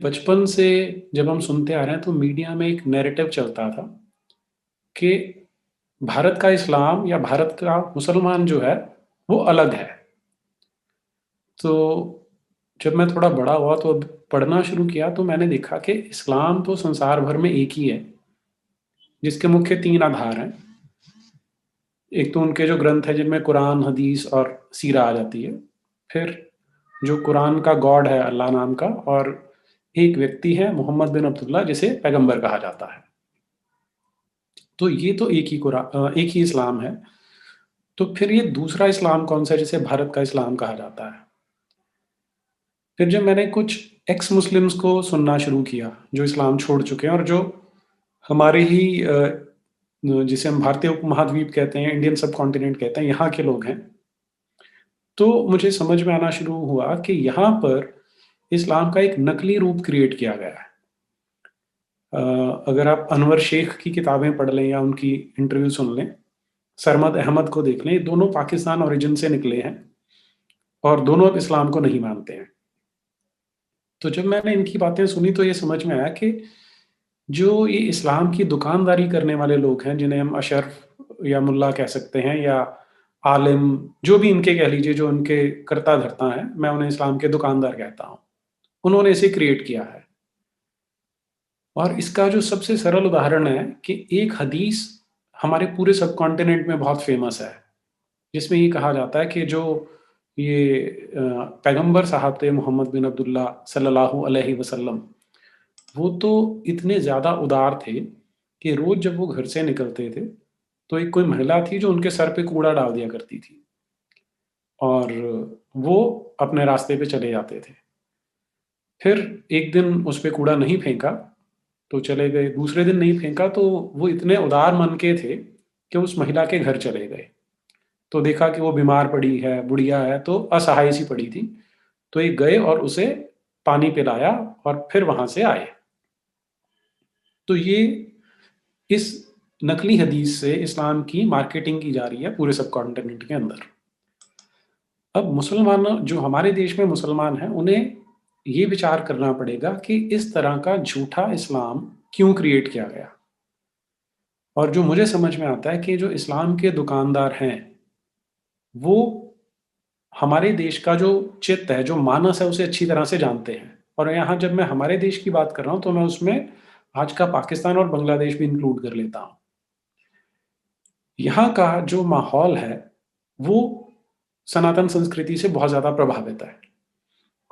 बचपन से जब हम सुनते आ रहे हैं तो मीडिया में एक नैरेटिव चलता था कि भारत का इस्लाम या भारत का मुसलमान जो है वो अलग है। तो जब मैं थोड़ा बड़ा हुआ तो पढ़ना शुरू किया तो मैंने देखा कि इस्लाम तो संसार भर में एक ही है, जिसके मुख्य तीन आधार हैं। एक तो उनके जो ग्रंथ है जिनमें कुरान, हदीस और सीरा आ जाती है। फिर जो कुरान का गॉड है अल्लाह नाम का, और एक व्यक्ति है मोहम्मद बिन अब्दुल्ला जिसे पैगंबर कहा जाता है। तो ये तो एक ही इस्लाम है। तो फिर ये दूसरा इस्लाम कौन सा है जिसे भारत का इस्लाम कहा जाता है? फिर जब मैंने कुछ एक्स मुस्लिम्स को सुनना शुरू किया जो इस्लाम छोड़ चुके हैं और जो हमारे ही जिसे हम भारतीय उपमहाद्वीप कहते हैं, इंडियन सब कॉन्टिनेंट कहते हैं, यहाँ के लोग हैं, तो मुझे समझ में आना शुरू हुआ कि यहाँ पर इस्लाम का एक नकली रूप क्रिएट किया गया है। अगर आप अनवर शेख की किताबें पढ़ लें या उनकी इंटरव्यू सुन लें, सरमद अहमद को देख लें, ये दोनों पाकिस्तान ओरिजिन से निकले हैं और दोनों अब इस्लाम को नहीं मानते हैं। तो जब मैंने इनकी बातें सुनी तो ये समझ में आया कि जो ये इस्लाम की दुकानदारी करने वाले लोग हैं, जिन्हें हम अशरफ या मुल्ला कह सकते हैं या आलिम, जो भी इनके कह लीजिए, जो उनके करता धरता है, मैं उन्हें इस्लाम के दुकानदार कहता हूँ। उन्होंने इसे क्रिएट किया है। और इसका जो सबसे सरल उदाहरण है कि एक हदीस हमारे पूरे सब कॉन्टिनेंट में बहुत फेमस है, जिसमें ये कहा जाता है कि जो ये पैगंबर साहब थे मोहम्मद बिन अब्दुल्ला सल्लल्लाहु अलैहि वसल्लम, वो तो इतने ज़्यादा उदार थे कि रोज़ जब वो घर से निकलते थे तो एक कोई महिला थी जो उनके सर पे कूड़ा डाल दिया करती थी और वो अपने रास्ते पे चले जाते थे। फिर एक दिन उस पे कूड़ा नहीं फेंका तो चले गए, दूसरे दिन नहीं फेंका तो वो इतने उदार मन के थे कि उस महिला के घर चले गए। तो देखा कि वो बीमार पड़ी है, बुढ़िया है, तो असहाय सी पड़ी थी। तो ये गए और उसे पानी पिलाया और फिर वहां से आए। तो ये इस नकली हदीस से इस्लाम की मार्केटिंग की जा रही है पूरे सब कॉन्टिनेंट के अंदर। अब मुसलमान जो हमारे देश में मुसलमान हैं, उन्हें ये विचार करना पड़ेगा कि इस तरह का झूठा इस्लाम क्यों क्रिएट किया गया। और जो मुझे समझ में आता है कि जो इस्लाम के दुकानदार हैं, वो हमारे देश का जो चित्त है, जो मानस है, उसे अच्छी तरह से जानते हैं। और यहाँ जब मैं हमारे देश की बात कर रहा हूँ तो मैं उसमें आज का पाकिस्तान और बांग्लादेश भी इंक्लूड कर लेता हूँ। यहाँ का जो माहौल है वो सनातन संस्कृति से बहुत ज़्यादा प्रभावित है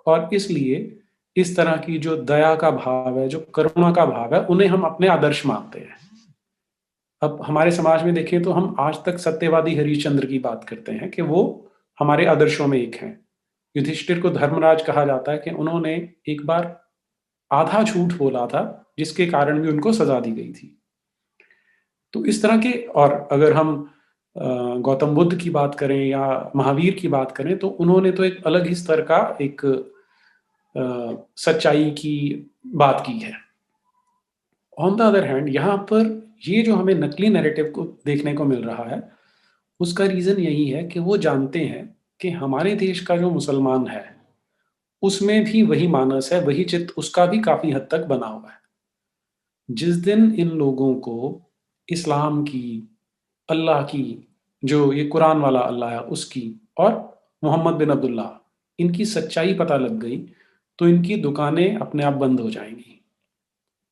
और इसलिए इस तरह की जो दया का भाव है, जो करुणा का भाव है, उन्हें हम अपने आदर्श मानते हैं। अब हमारे समाज में देखें तो हम आज तक सत्यवादी हरिश्चंद्र की बात करते हैं कि वो हमारे आदर्शों में एक हैं। युधिष्ठिर को धर्मराज कहा जाता है कि उन्होंने एक बार आधा झूठ बोला था जिसके कारण भी उनको सजा दी गई थी। तो इस तरह के, और अगर हम गौतम बुद्ध की बात करें या महावीर की बात करें तो उन्होंने तो एक अलग ही स्तर का एक सच्चाई की बात की है। ऑन द अदर हैंड यहाँ पर ये जो हमें नकली नैरेटिव को देखने को मिल रहा है, उसका रीज़न यही है कि वो जानते हैं कि हमारे देश का जो मुसलमान है उसमें भी वही मानस है, वही चित्त उसका भी काफ़ी हद तक बना हुआ है। जिस दिन इन लोगों को इस्लाम की, अल्लाह की, जो ये कुरान वाला अल्लाह है उसकी, और मोहम्मद बिन अब्दुल्ला, इनकी सच्चाई पता लग गई तो इनकी दुकानें अपने आप बंद हो जाएंगी।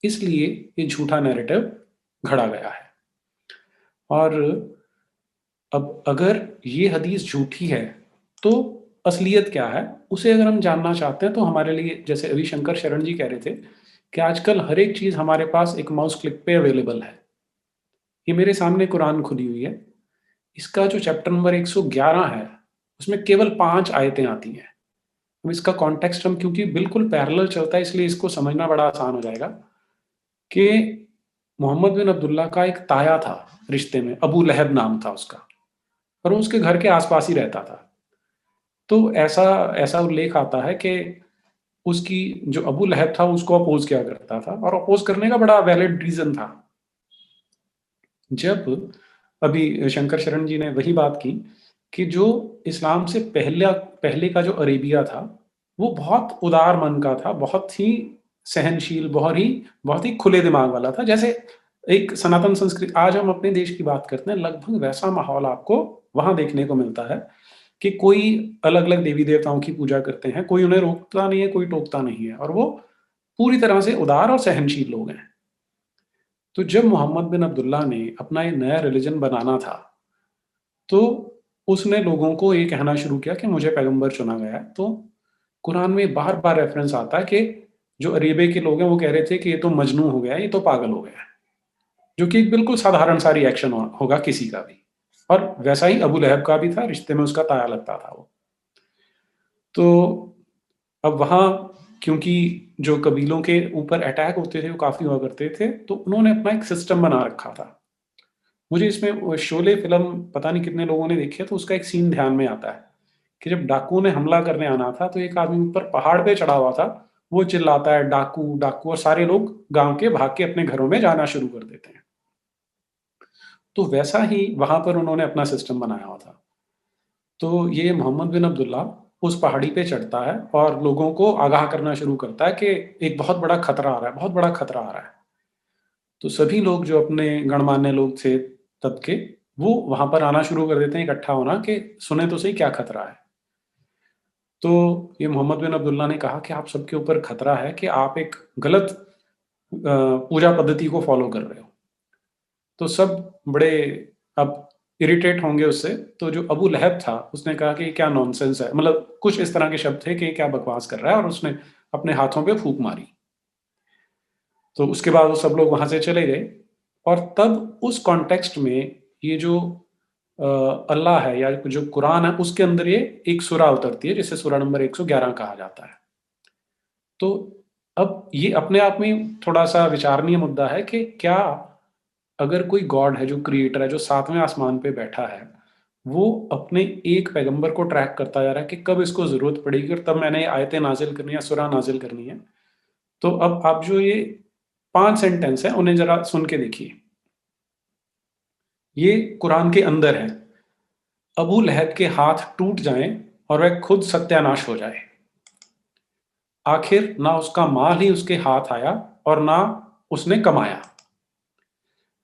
इसलिए ये झूठा नैरेटिव घड़ा गया है। और अब अगर ये हदीस झूठी है तो असलियत क्या है, उसे अगर हम जानना चाहते हैं तो हमारे लिए, जैसे अभी शंकर शरण जी कह रहे थे कि आजकल हर एक चीज़ हमारे पास एक माउस क्लिक पे अवेलेबल है। ये मेरे सामने कुरान खुली हुई है, इसका जो चैप्टर नंबर 111 है उसमें केवल 5 आयतें आती हैं। अब इसका कॉन्टेक्स्ट हम, क्योंकि बिल्कुल पैरेलल चलता है, इसलिए इसको समझना बड़ा आसान हो जाएगा कि मोहम्मद बिन अब्दुल्ला का एक ताया था रिश्ते में, अबू लहब नाम था उसका, और वो उसके घर के आसपास ही रहता था। तो ऐसा ऐसा उल्लेख आता है कि उसकी जो अबू लहब था उसको अपोज किया करता था, और अपोज करने का बड़ा वैलिड रीजन था। जब अभी शंकर शरण जी ने वही बात की कि जो इस्लाम से पहले पहले का जो अरेबिया था वो बहुत उदार मन का था, बहुत ही सहनशील, बहुत ही खुले दिमाग वाला था। जैसे एक सनातन संस्कृति, आज हम अपने देश की बात करते हैं, लगभग वैसा माहौल आपको वहाँ देखने को मिलता है कि कोई अलग-अलग देवी-देवताओं की पूजा करते हैं, कोई उन्हें रोकता नहीं है, कोई टोकता नहीं है, और वो पूरी तरह से उदार और सहनशील लोग हैं। तो जब मोहम्मद बिन अब्दुल्ला ने अपना ये नया रिलीजन बनाना था, तो उसने लोगों को ये कहना शुरू किया कि मुझे पैगंबर चुना गया है। तो कुरान में बार-बार रेफरेंस आता है कि जो अरेबिया के लोग हैं वो कह रहे थे कि ये तो मजनू हो गया है, ये तो पागल हो गया है, जो कि एक बिल्कुल साधारण सा रिएक्शन होगा किसी का भी। और वैसा ही अबू लहब का भी था, रिश्ते में उसका ताया लगता था वो। तो अब वहाँ, क्योंकि जो कबीलों के ऊपर अटैक होते थे वो काफ़ी हुआ करते थे, तो उन्होंने अपना एक सिस्टम बना रखा था। मुझे इसमें शोले फ़िल्म पता नहीं कितने लोगों ने देखी है, तो उसका एक सीन ध्यान में आता है कि जब डाकुओं ने हमला करने आना था, तो एक आदमी ऊपर पहाड़ पे चढ़ा हुआ था, वो चिल्लाता है डाकू, डाकू, और सारे लोग गाँव के भाग के अपने घरों में जाना शुरू कर देते हैं। तो वैसा ही वहाँ पर उन्होंने अपना सिस्टम बनाया हुआ था। तो ये मोहम्मद बिन अब्दुल्ला उस पहाड़ी पे चढ़ता है और लोगों को आगाह करना शुरू करता है कि एक बहुत बड़ा खतरा आ रहा है, बहुत बड़ा खतरा आ रहा है। तो सभी लोग जो अपने गणमान्य लोग थे तब के, वो वहाँ पर आना शुरू कर देते हैं, इकट्ठा होना, कि सुने तो सही क्या खतरा है। तो ये मोहम्मद बिन अब्दुल्ला ने कहा कि आप सबके ऊपर खतरा है कि आप एक गलत पूजा पद्धति को फॉलो कर रहे हो। तो सब बड़े अब इरिटेट होंगे उससे। तो जो अबू लहब था उसने कहा कि ये क्या नॉनसेंस है, मतलब कुछ इस तरह के शब्द थे कि ये क्या बकवास कर रहा है, और उसने अपने हाथों पे फूंक मारी। तो उसके बाद वो सब लोग वहां से चले गए। और तब उस कॉन्टेक्स्ट में ये जो अल्लाह है या जो कुरान है, उसके अंदर ये एक सूरा उतरती है जिसे सूरा नंबर 111 कहा जाता है। तो अब ये अपने आप में थोड़ा सा विचारणीय मुद्दा है कि क्या अगर कोई गॉड है जो क्रिएटर है, जो सातवें आसमान पे बैठा है, वो अपने एक पैगंबर को ट्रैक करता जा रहा है कि कब इसको जरूरत पड़ेगी और तब मैंने आयतें नाजिल करनी है, सूरा नाजिल करनी है। तो अब आप जो ये 5 सेंटेंस है उन्हें जरा सुन के देखिए। ये कुरान के अंदर है। अबू लहब के हाथ टूट जाएं और वह खुद सत्यानाश हो जाए। आखिर ना उसका माल ही उसके हाथ आया और ना उसने कमाया।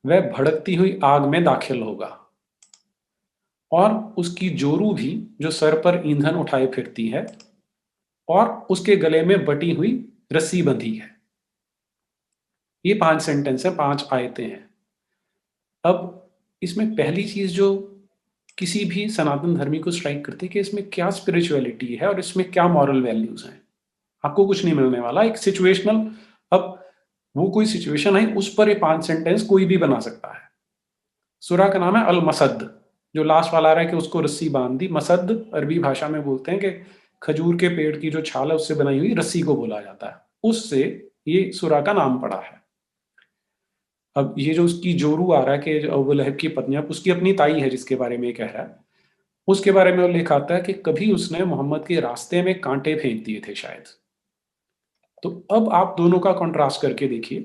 वह भड़कती हुई आग में दाखिल होगा और उसकी जोरू भी जो सर पर ईंधन उठाए फिरती है और उसके गले में बटी हुई रस्सी बंधी है। ये 5 सेंटेंस है, 5 आयतें हैं। अब इसमें पहली चीज जो किसी भी सनातन धर्मी को स्ट्राइक करती है कि इसमें क्या स्पिरिचुअलिटी है और इसमें क्या मॉरल वैल्यूज हैं। आपको कुछ नहीं मिलने वाला, एक सिचुएशनल। अब वो कोई सिचुएशन है, उस पर ये 5 सेंटेंस कोई भी बना सकता है। सूरा का नाम है अल मसद। जो लास्ट वाला आ रहा है कि उसको रस्सी बांध दी, मसद अरबी भाषा में बोलते हैं कि खजूर के पेड़ की जो छाल है उससे बनाई हुई रस्सी को बोला जाता है, उससे ये सूरा का नाम पड़ा है। अब ये जो उसकी जोरू आ रहा है कि जो अबू लहब की पत्नी, अब उसकी अपनी ताई है जिसके बारे में ये कह रहा है, उसके बारे में उल्लेख आता है कि कभी उसने मोहम्मद के रास्ते में कांटे फेंक दिए थे शायद। तो अब आप दोनों का कंट्रास्ट करके देखिए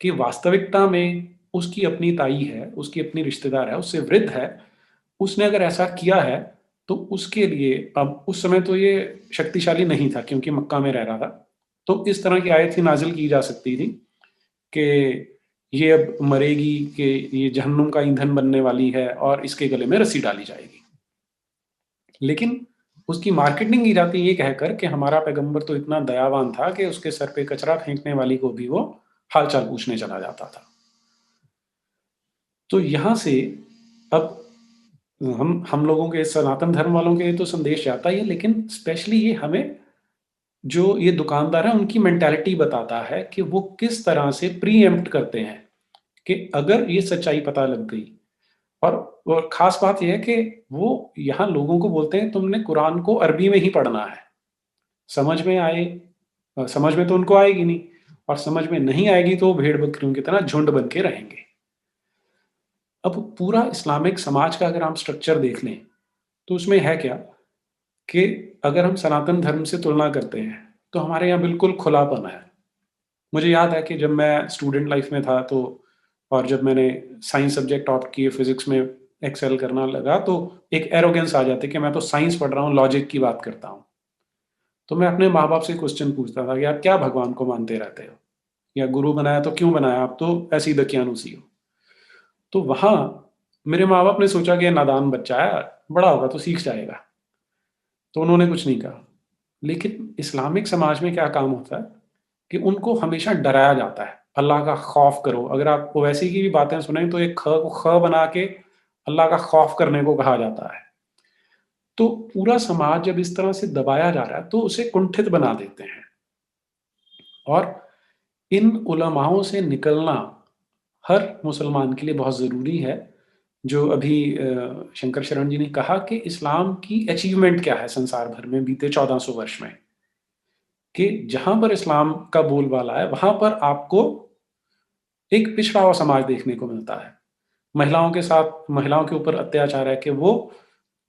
कि वास्तविकता में उसकी अपनी ताई है, उसकी अपनी रिश्तेदार है, उससे वृद्ध है, उसने अगर ऐसा किया है तो उसके लिए, अब उस समय तो ये शक्तिशाली नहीं था क्योंकि मक्का में रह रहा था, तो इस तरह की आयत ही नाजिल की जा सकती थी कि ये अब मरेगी, कि ये जहन्नुम का ईंधन बनने वाली है और इसके गले में रस्सी डाली जाएगी। लेकिन उसकी मार्केटिंग की जाती है ये कहकर कि हमारा पैगंबर तो इतना दयावान था कि उसके सर पे कचरा फेंकने वाली को भी वो हालचाल पूछने चला जाता था। तो यहां से अब हम लोगों के, सनातन धर्म वालों के तो संदेश जाता ही है, लेकिन स्पेशली ये हमें जो ये दुकानदार है उनकी मेंटालिटी बताता है कि वो किस तरह से प्री एम्प्ट करते हैं कि अगर ये सच्चाई पता लग गई। और खास बात यह है कि वो यहाँ लोगों को बोलते हैं तुमने कुरान को अरबी में ही पढ़ना है, समझ में आए, समझ में तो उनको आएगी नहीं, और समझ में नहीं आएगी तो वो भेड़ बकरियों की तरह झुंड बन के रहेंगे। अब पूरा इस्लामिक समाज का अगर हम स्ट्रक्चर देख लें तो उसमें है क्या कि अगर हम सनातन धर्म से तुलना करते हैं तो हमारे यहाँ बिल्कुल खुलापन है। मुझे याद है कि जब मैं स्टूडेंट लाइफ में था, तो और जब मैंने साइंस सब्जेक्ट ऑप्ट किए, फिजिक्स में एक्सेल करना लगा, तो एक एरोगेंस आ जाती कि मैं तो साइंस पढ़ रहा हूँ, लॉजिक की बात करता हूँ। तो मैं अपने माँ बाप से क्वेश्चन पूछता था कि आप क्या भगवान को मानते रहते हो, या गुरु बनाया तो क्यों बनाया, आप तो ऐसी दकियानुसी हो। तो वहां मेरे माँ बाप ने सोचा कि ये नादान बच्चा है, बड़ा होगा तो सीख जाएगा, तो उन्होंने कुछ नहीं कहा। लेकिन इस्लामिक समाज में क्या काम होता है कि उनको हमेशा डराया जाता है, अल्लाह का खौफ करो। अगर आप ओवैसी की भी बातें सुने तो एक ख को ख बना के अल्लाह का खौफ करने को कहा जाता है। तो पूरा समाज जब इस तरह से दबाया जा रहा है तो उसे कुंठित बना देते हैं। और इन उलमाओं से निकलना हर मुसलमान के लिए बहुत ज़रूरी है। जो अभी शंकर शरण जी ने कहा कि इस्लाम की अचीवमेंट क्या है संसार भर में बीते 1400 वर्ष में, कि जहां पर इस्लाम का बोलबाला है वहां पर आपको एक पिछड़ा हुआ समाज देखने को मिलता है। महिलाओं के साथ, महिलाओं के ऊपर अत्याचार है कि वो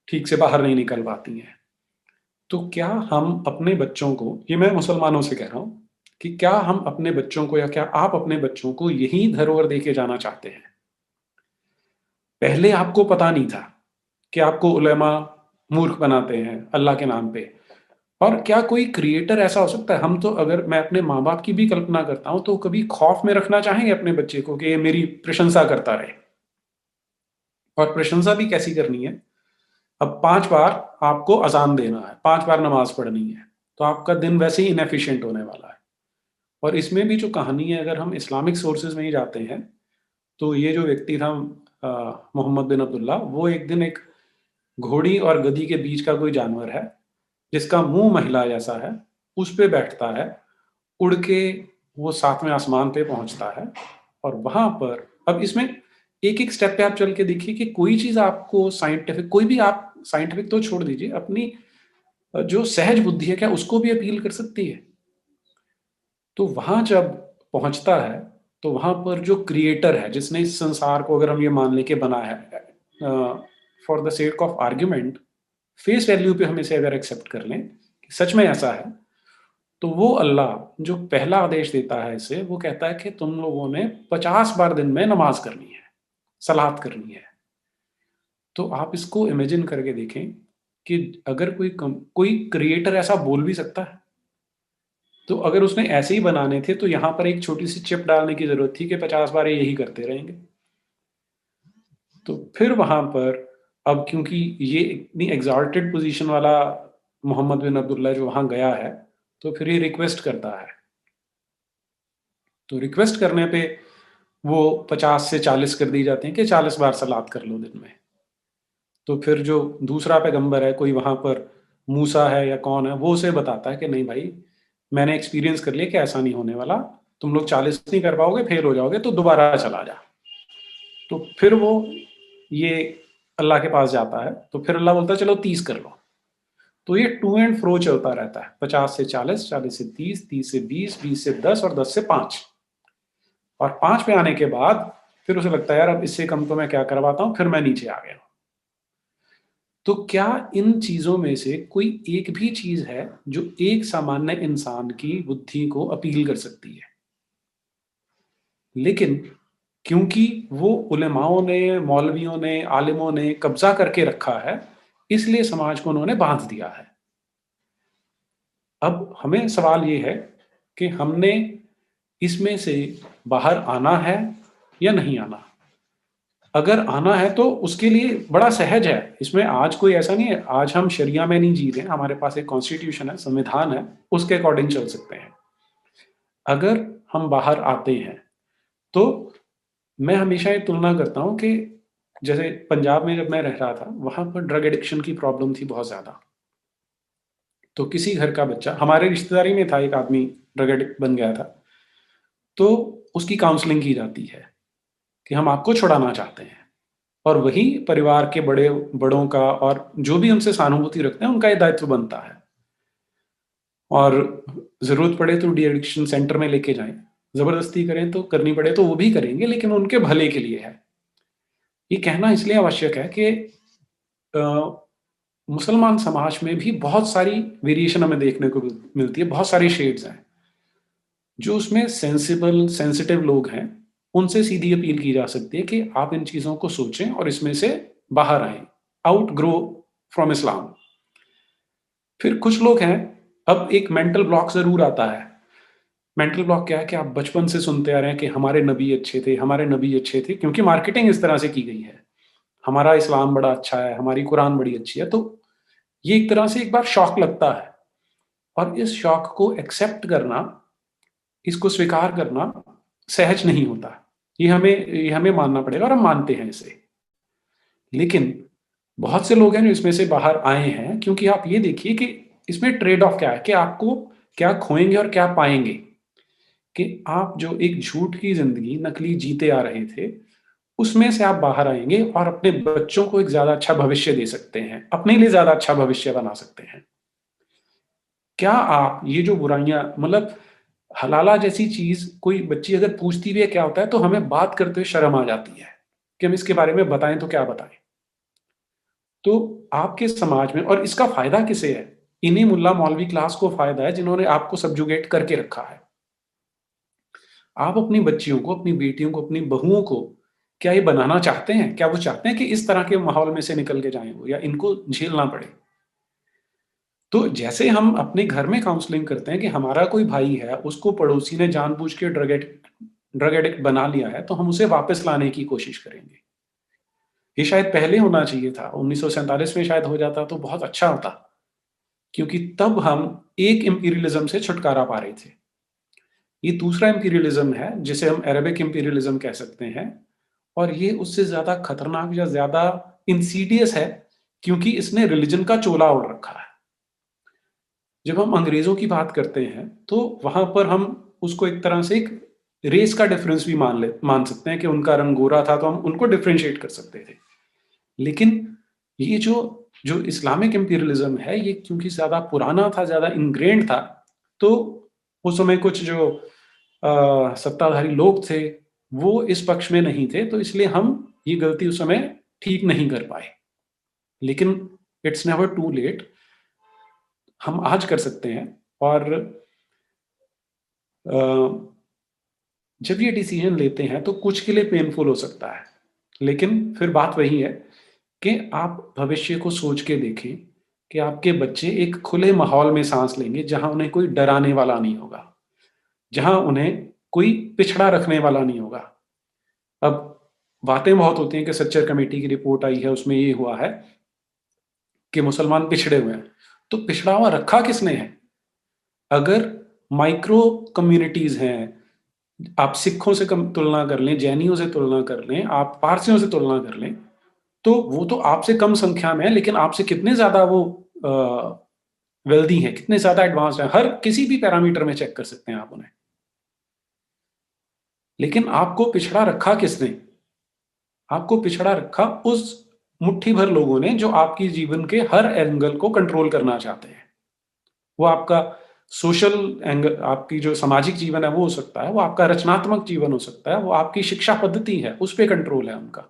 ठीक से बाहर नहीं निकल पाती हैं। तो क्या हम अपने बच्चों को, ये मैं मुसलमानों से कह रहा हूं, कि क्या हम अपने बच्चों को, या क्या आप अपने बच्चों को यही धरोहर देके जाना चाहते हैं? पहले आपको पता नहीं था कि आपको उलेमा मूर्ख बनाते हैं अल्लाह के नाम पे। और क्या कोई क्रिएटर ऐसा हो सकता है? हम तो, अगर मैं अपने माँ बाप की भी कल्पना करता हूं, तो कभी खौफ में रखना चाहेंगे अपने बच्चे को कि ये मेरी प्रशंसा करता रहे। और प्रशंसा भी कैसी करनी है? अब 5 बार आपको अजान देना है, 5 बार नमाज पढ़नी है, तो आपका दिन वैसे ही इनएफिशिएंट होने वाला है। और इसमें भी जो कहानी है, अगर हम इस्लामिक सोर्सेज में ही जाते हैं, तो ये जो व्यक्ति था मोहम्मद बिन अब्दुल्ला, वो एक दिन एक घोड़ी और गधी के बीच का कोई जानवर है जिसका मुंह महिला जैसा है, उस पे बैठता है, उड़ के वो 7वें आसमान पे पहुंचता है। और वहां पर, अब इसमें एक एक स्टेप पे आप चल के देखिए कि कोई चीज आपको साइंटिफिक, कोई भी आप साइंटिफिक तो छोड़ दीजिए, अपनी जो सहज बुद्धि है क्या उसको भी अपील कर सकती है? तो वहां जब पहुंचता है, तो वहां पर जो क्रिएटर है, जिसने इस संसार को, अगर हम ये मान लें कि बना है, for the sake of argument, face value पे हम इसे अगर एक्सेप्ट कर लें कि सच में ऐसा है, तो वो अल्लाह जो पहला आदेश देता है इसे, वो कहता है कि तुम लोगों ने 50 बार दिन में नमाज करनी है, सलात करनी है। तो आप इसको इमेजिन करके देखें कि अगर कोई क्रिएटर ऐसा बोल भी सकता है, तो अगर उसने ऐसे ही बनाने थे तो यहां पर एक छोटी सी चिप डालने की जरूरत थी कि 50 बार यही करते रहेंगे। तो फिर वहां पर, अब क्योंकि ये इतनी एग्जॉल्टेड पोजीशन वाला मोहम्मद बिन अब्दुल्ला जो वहां गया है, तो फिर ये रिक्वेस्ट करता है। तो रिक्वेस्ट करने पे वो 50 से 40 कर दी जाते हैं कि 40 बार सलात कर लो दिन में। तो फिर जो दूसरा पैगंबर है, कोई वहां पर मूसा है या कौन है, वो उसे बताता है कि नहीं भाई, मैंने एक्सपीरियंस कर लिया कि ऐसा नहीं होने वाला, तुम लोग 40 नहीं कर पाओगे, फेल हो जाओगे, तो दोबारा चला जा। तो फिर वो ये अल्लाह के पास जाता है, तो फिर अल्लाह बोलता है चलो 30 कर लो। तो ये टू एंड फ्रो चलता रहता है, 50 से 40, 40 से 30, 30 से 20, 20 से 10 और 10 से 5। और 5 पे आने के बाद फिर उसे लगता है यार अब इससे कम तो मैं क्या करवाता हूं, फिर मैं नीचे आ गया। तो क्या इन चीजों में से कोई एक भी चीज है जो एक सामान्य इंसान की बुद्धि को अपील कर सकती है? लेकिन क्योंकि वो उलेमाओं ने, मौलवियों ने, आलिमों ने कब्जा करके रखा है, इसलिए समाज को उन्होंने बांध दिया है। अब हमें सवाल ये है कि हमने इसमें से बाहर आना है या नहीं आना। अगर आना है तो उसके लिए बड़ा सहज है, इसमें आज कोई ऐसा नहीं है, आज हम शरिया में नहीं जी रहे हैं, हमारे पास एक कॉन्स्टिट्यूशन है, संविधान है, उसके अकॉर्डिंग चल सकते हैं। अगर हम बाहर आते हैं तो मैं हमेशा ये तुलना करता हूं कि जैसे पंजाब में जब मैं रह रहा था, वहां पर ड्रग एडिक्शन की प्रॉब्लम थी बहुत ज्यादा। तो किसी घर का बच्चा, हमारे रिश्तेदारी में था, एक आदमी ड्रग एडिक्ट बन गया था, तो उसकी काउंसलिंग की जाती है कि हम आपको छुड़ाना चाहते हैं। और वही परिवार के बड़ों का, और जो भी उनसे सहानुभूति रखते हैं, उनका ये दायित्व बनता है। और जरूरत पड़े तो डी एडिक्शन सेंटर में लेके जाएं, जबरदस्ती करें तो करनी पड़े तो वो भी करेंगे, लेकिन उनके भले के लिए है। ये कहना इसलिए आवश्यक है कि मुसलमान समाज में भी बहुत सारी वेरिएशन हमें देखने को मिलती है, बहुत सारी शेड्स हैं। जो उसमें सेंसिबल, सेंसिटिव लोग हैं, उनसे सीधी अपील की जा सकती है कि आप इन चीजों को सोचें और इसमें से बाहर आए, आउट ग्रो फ्रॉम इस्लाम। फिर कुछ लोग हैं, अब एक मेंटल ब्लॉक ज़रूर आता है। मेंटल ब्लॉक क्या है कि आप बचपन से सुनते आ रहे हैं कि हमारे नबी अच्छे थे, हमारे नबी अच्छे थे, क्योंकि मार्केटिंग इस तरह से की गई है। हमारा इस्लाम बड़ा अच्छा है, हमारी कुरान बड़ी अच्छी है, तो ये एक तरह से एक बार शॉक लगता है और इस शॉक को एक्सेप्ट करना, इसको स्वीकार करना सहज नहीं होता। ये हमें मानना पड़ेगा और हम मानते हैं इसे। लेकिन बहुत से लोग हैं जो इसमें से बाहर आए हैं, क्योंकि आप ये देखिए कि इसमें ट्रेड ऑफ क्या है कि आपको क्या खोएंगे और क्या पाएंगे। कि आप जो एक झूठ की जिंदगी नकली जीते आ रहे थे, उसमें से आप बाहर आएंगे और अपने बच्चों को एक ज्यादा अच्छा भविष्य दे सकते हैं, अपने लिए ज्यादा अच्छा भविष्य बना सकते हैं। क्या आप ये जो बुराइयां, मतलब हलाला जैसी चीज कोई बच्ची अगर पूछती भी है क्या होता है, तो हमें बात करते हुए शर्म आ जाती है कि हम इसके बारे में बताएं तो क्या बताएं। तो आपके समाज में, और इसका फायदा किसे है? इन्हीं मुल्ला मौलवी क्लास को फायदा है जिन्होंने आपको सब्जुगेट करके रखा है। आप अपनी बच्चियों को, अपनी बेटियों को, अपनी बहुओं को क्या ये बनाना चाहते हैं? क्या वो चाहते हैं कि इस तरह के माहौल में से निकल के जाएं वो, या इनको झेलना पड़े? तो जैसे हम अपने घर में काउंसलिंग करते हैं कि हमारा कोई भाई है, उसको पड़ोसी ने जानबूझ के ड्रग एडिक्ट बना लिया है, तो हम उसे वापस लाने की कोशिश करेंगे। ये शायद पहले होना चाहिए था, 1947 में शायद हो जाता तो बहुत अच्छा होता, क्योंकि तब हम एक इंपीरियलिज्म से छुटकारा पा रहे थे। ये दूसरा इंपीरियलिज्म है जिसे हम अरेबिक इंपीरियलिज्म कह सकते हैं, और ये उससे ज्यादा खतरनाक या ज्यादा इंसीडियस है, क्योंकि इसने रिलीजन का चोला ओढ़ रखा है। जब हम अंग्रेजों की बात करते हैं तो वहां पर हम उसको एक तरह से एक रेस का डिफरेंस भी मान सकते हैं कि उनका रंग गोरा था, तो हम उनको डिफरेंशिएट कर सकते थे। लेकिन ये जो जो इस्लामिक इंपीरियलिज्म है, ये क्योंकि ज्यादा पुराना था, ज्यादा इनग्रेन्ड था, तो उस समय कुछ जो सत्ताधारी लोग थे वो इस पक्ष में नहीं थे, तो इसलिए हम ये गलती उस समय ठीक नहीं कर पाए। लेकिन इट्स नेवर टू लेट, हम आज कर सकते हैं। और जब ये डिसीजन लेते हैं तो कुछ के लिए पेनफुल हो सकता है, लेकिन फिर बात वही है कि आप भविष्य को सोच के देखें कि आपके बच्चे एक खुले माहौल में सांस लेंगे, जहां उन्हें कोई डराने वाला नहीं होगा, जहां उन्हें कोई पिछड़ा रखने वाला नहीं होगा। अब बातें बहुत होती हैं कि सच्चर कमेटी की रिपोर्ट आई है, उसमें ये हुआ है कि मुसलमान पिछड़े हुए हैं। तो पिछड़ा हुआ रखा किसने है? अगर माइक्रो कम्युनिटीज हैं, आप सिखों से तुलना कर लें, जैनियों से तुलना कर लें, आप पारसियों से तुलना कर लें, तो वो तो आपसे कम संख्या में है, लेकिन आपसे कितने ज्यादा वो वेल्दी हैं, कितने ज्यादा एडवांस्ड हैं, हर किसी भी पैरामीटर में चेक कर सकते हैं आप उन्हें। लेकिन आपको पिछड़ा रखा किसने? आपको पिछड़ा रखा उस मुट्ठी भर लोगों ने जो आपकी जीवन के हर एंगल को कंट्रोल करना चाहते हैं। वो आपका सोशल एंगल, आपकी जो सामाजिक जीवन है वो हो सकता है, वो आपका रचनात्मक जीवन हो सकता है, वो आपकी शिक्षा पद्धति है, उस पर कंट्रोल है उनका।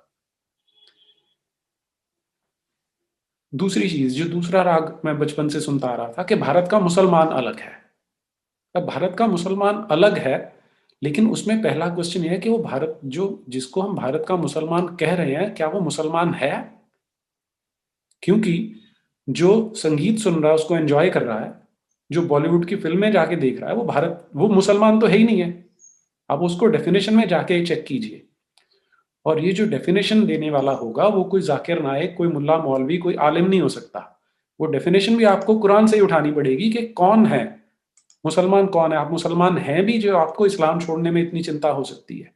दूसरी चीज, जो दूसरा राग मैं बचपन से सुनता आ रहा था कि भारत का मुसलमान अलग है। अब भारत का मुसलमान अलग है, लेकिन उसमें पहला क्वेश्चन ये है कि वो भारत, जो जिसको हम भारत का मुसलमान कह रहे हैं, क्या वो मुसलमान है? क्योंकि जो संगीत सुन रहा है, उसको एंजॉय कर रहा है, जो बॉलीवुड की फिल्में जाके देख रहा है, वो मुसलमान तो है ही नहीं है। आप उसको डेफिनेशन में जाके चेक कीजिए, और ये जो डेफिनेशन देने वाला होगा वो कोई जाकिर नायक, कोई मुल्ला मौलवी, कोई आलिम नहीं हो सकता। वो डेफिनेशन भी आपको कुरान से ही उठानी पड़ेगी कि कौन है मुसलमान, कौन है। आप मुसलमान हैं भी जो आपको इस्लाम छोड़ने में इतनी चिंता हो सकती है।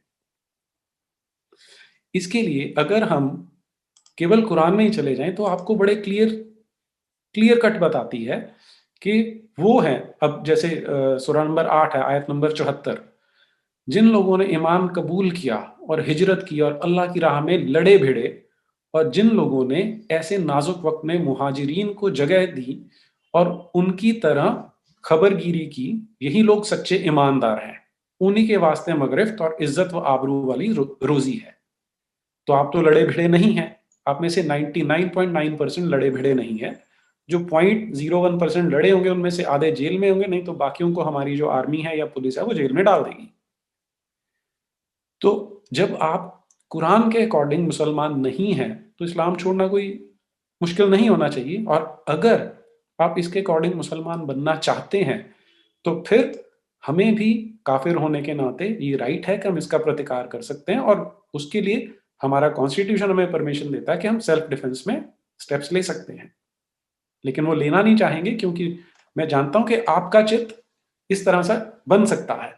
इसके लिए अगर हम केवल कुरान में ही चले जाएं तो आपको बड़े क्लियर क्लियर कट बताती है कि वो है। अब जैसे सूरा नंबर 8 है, आयत नंबर 74, जिन लोगों ने ईमान कबूल किया और हिजरत की और अल्लाह की राह में लड़े भिड़े, और जिन लोगों ने ऐसे नाजुक वक्त में मुहाजिरीन को जगह दी और उनकी तरह खबरगिरी की, यही लोग सच्चे ईमानदार हैं। उन्हीं के वास्ते मगरिफ्त और इज्जत व आबरू वाली रोजी है। तो आप तो लड़े भिड़े नहीं हैं। आप में से 99.9% लड़े भिड़े नहीं है। जो 0.01% लड़े होंगे उनमें से आधे जेल में होंगे, नहीं तो बाकियों को हमारी जो आर्मी है या पुलिस है वो जेल में डाल देगी। तो जब आप कुरान के अकॉर्डिंग मुसलमान नहीं हैं, तो इस्लाम छोड़ना कोई मुश्किल नहीं होना चाहिए। और अगर आप इसके अकॉर्डिंग मुसलमान बनना चाहते हैं, तो फिर हमें भी काफिर होने के नाते ये राइट है कि हम इसका प्रतिकार कर सकते हैं, और उसके लिए हमारा कॉन्स्टिट्यूशन हमें परमिशन देता है कि हम सेल्फ डिफेंस में स्टेप्स ले सकते हैं। लेकिन वो लेना नहीं चाहेंगे, क्योंकि मैं जानता हूं कि आपका चित्त इस तरह से बन सकता है।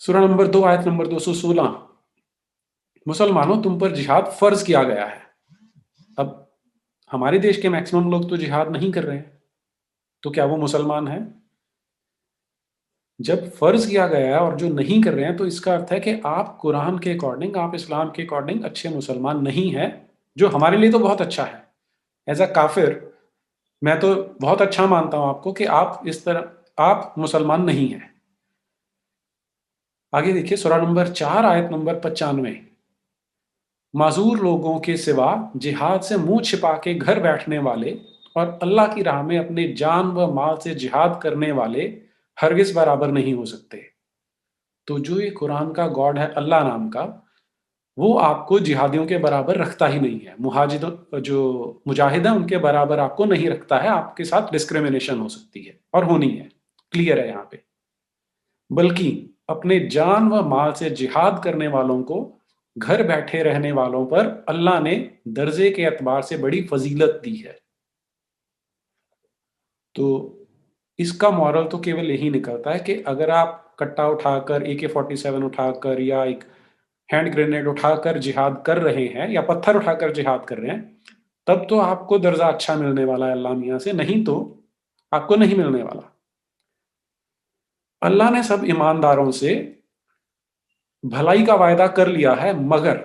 सूरा नंबर 2 आयत नंबर 216, मुसलमानों तुम पर जिहाद फर्ज किया गया है। अब हमारे देश के मैक्सिमम लोग तो जिहाद नहीं कर रहे हैं, तो क्या वो मुसलमान है? जब फर्ज किया गया है और जो नहीं कर रहे हैं, तो इसका अर्थ है कि आप कुरान के अकॉर्डिंग, आप इस्लाम के अकॉर्डिंग अच्छे मुसलमान नहीं है, जो हमारे लिए तो बहुत अच्छा है। एज अ काफिर मैं तो बहुत अच्छा मानता हूं आपको कि आप इस तरह आप मुसलमान नहीं हैं। आगे देखिए सूरा नंबर 4 आयत नंबर 95, माजूर लोगों के सिवा जिहाद से मुंह छिपा के घर बैठने वाले और अल्लाह की राह में अपने जान व माल से जिहाद करने वाले हरगिज बराबर नहीं हो सकते। तो जो ये कुरान का गॉड है अल्लाह नाम का, वो आपको जिहादियों के बराबर रखता ही नहीं है। मुहाजिदों जो मुजाहिद है उनके बराबर आपको नहीं रखता है। आपके साथ डिस्क्रिमिनेशन हो सकती है और होनी है, क्लियर है यहाँ पे। बल्कि अपने जान व माल से जिहाद करने वालों को घर बैठे रहने वालों पर अल्लाह ने दर्जे के एतबार से बड़ी फजीलत दी है। तो इसका मॉरल तो केवल यही निकलता है कि अगर आप कट्टा उठाकर, AK-47 उठाकर या एक हैंड ग्रेनेड उठाकर जिहाद कर रहे हैं या पत्थर उठाकर जिहाद कर रहे हैं, तब तो आपको दर्जा अच्छा मिलने वाला है अल्लाह मियाँ से, नहीं तो आपको नहीं मिलने वाला। अल्लाह ने सब ईमानदारों से भलाई का वायदा कर लिया है, मगर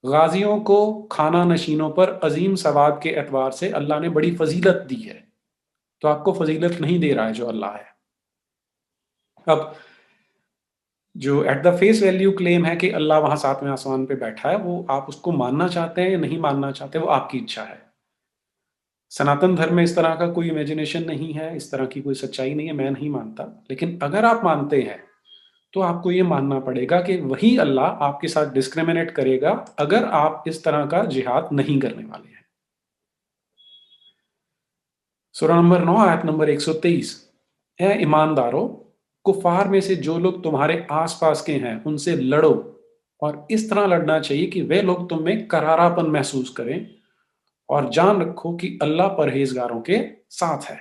गाजियों को, खाना नशीनों पर अजीम सवाब के एतबार से अल्लाह ने बड़ी फजीलत दी है। तो आपको फजीलत नहीं दे रहा है जो अल्लाह है। अब जो at the face value claim है कि अल्लाह वहां सातवें आसमान पे बैठा है, वो आप उसको मानना चाहते हैं या नहीं मानना चाहते, वो आपकी इच्छा है। सनातन धर्म में इस तरह का कोई इमेजिनेशन नहीं है, इस तरह की कोई सच्चाई नहीं है, मैं नहीं मानता। लेकिन अगर आप मानते हैं तो आपको ये मानना पड़ेगा कि वही अल्लाह आपके साथ डिस्क्रिमिनेट करेगा अगर आप इस तरह का जिहाद नहीं करने वाले हैं। सूरा नंबर 9 आयत नंबर 123, है ईमानदारों, कुफार में से जो लोग तुम्हारे आसपास के हैं उनसे लड़ो, और इस तरह लड़ना चाहिए कि वे लोग तुम में करारापन महसूस करें, और जान रखो कि अल्लाह परहेजगारों के साथ है।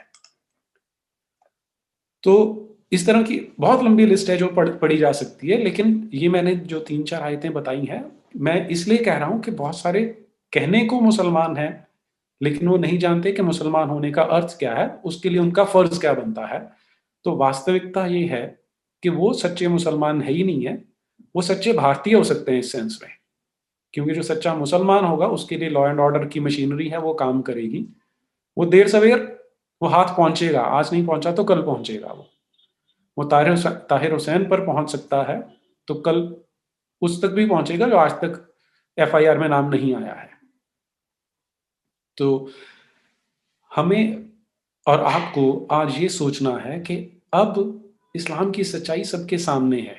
तो इस तरह की बहुत लंबी लिस्ट है जो पढ़ी जा सकती है, लेकिन ये मैंने जो 3-4 आयतें बताई हैं, मैं इसलिए कह रहा हूं कि बहुत सारे कहने को मुसलमान हैं, लेकिन वो नहीं जानते कि मुसलमान होने का अर्थ क्या है, उसके लिए उनका फर्ज क्या बनता है। तो वास्तविकता ये है कि वो सच्चे मुसलमान है ही नहीं है, वो सच्चे भारतीय हो सकते हैं इस सेंस में। क्योंकि जो सच्चा मुसलमान होगा उसके लिए लॉ एंड ऑर्डर की मशीनरी है, वो काम करेगी। वो देर सवेर वो हाथ पहुंचेगा, आज नहीं पहुंचा तो कल पहुंचेगा। वो ताहिर हुसैन पर पहुंच सकता है, तो कल उस तक भी पहुंचेगा जो आज तक FIR में नाम नहीं आया है। तो हमें और आपको आज ये सोचना है कि अब इस्लाम की सच्चाई सबके सामने है।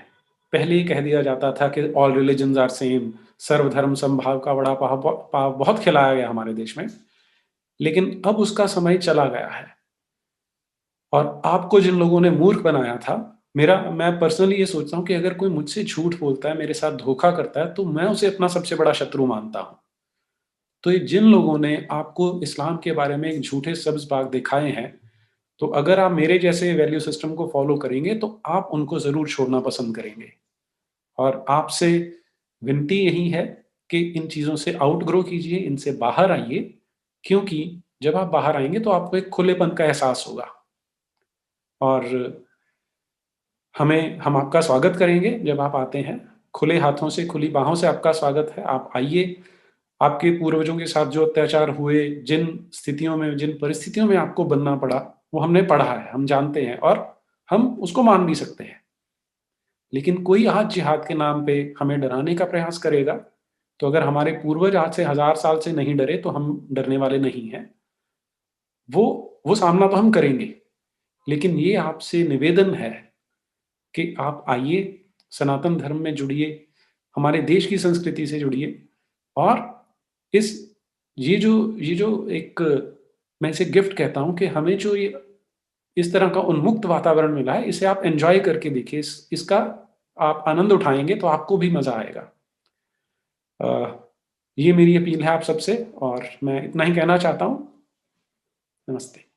पहले ये कह दिया जाता था कि ऑल रिलीजन्स आर सेम, सर्वधर्म समभाव का बड़ा पाव बहुत खिलाया गया हमारे देश में, लेकिन अब उसका समय चला गया है। और आपको जिन लोगों ने मूर्ख बनाया था, मैं पर्सनली ये सोचता हूँ कि अगर कोई मुझसे झूठ बोलता है, मेरे साथ धोखा करता है, तो मैं उसे अपना सबसे बड़ा शत्रु मानता हूँ। तो ये जिन लोगों ने आपको इस्लाम के बारे में एक झूठे सब्ज बाग दिखाए हैं, तो अगर आप मेरे जैसे वैल्यू सिस्टम को फॉलो करेंगे तो आप उनको जरूर छोड़ना पसंद करेंगे। और आपसे विनती यही है कि इन चीजों से आउटग्रो कीजिए, इनसे बाहर आइए, क्योंकि जब आप बाहर आएंगे तो आपको एक खुलेपन का एहसास होगा। और हम आपका स्वागत करेंगे जब आप आते हैं। खुले हाथों से, खुली बाहों से आपका स्वागत है। आप आइए। आपके पूर्वजों के साथ जो अत्याचार हुए, जिन स्थितियों में, जिन परिस्थितियों में आपको बनना पड़ा, वो हमने पढ़ा है, हम जानते हैं, और हम उसको मान भी सकते हैं। लेकिन कोई आज जिहाद के नाम पे हमें डराने का प्रयास करेगा, तो अगर हमारे पूर्वज आज से 1000 साल से नहीं डरे तो हम डरने वाले नहीं हैं। वो वो सामना तो हम करेंगे। लेकिन ये आपसे निवेदन है कि आप आइए, सनातन धर्म में जुड़िए, हमारे देश की संस्कृति से जुड़िए, और इस ये जो एक मैं इसे गिफ्ट कहता हूँ कि हमें जो ये इस तरह का उन्मुक्त वातावरण मिला है, इसे आप एन्जॉय करके देखिए, इसका आप आनंद उठाएँगे तो आपको भी मज़ा आएगा। ये मेरी अपील है आप सबसे और मैं इतना ही कहना चाहता हूँ। नमस्ते।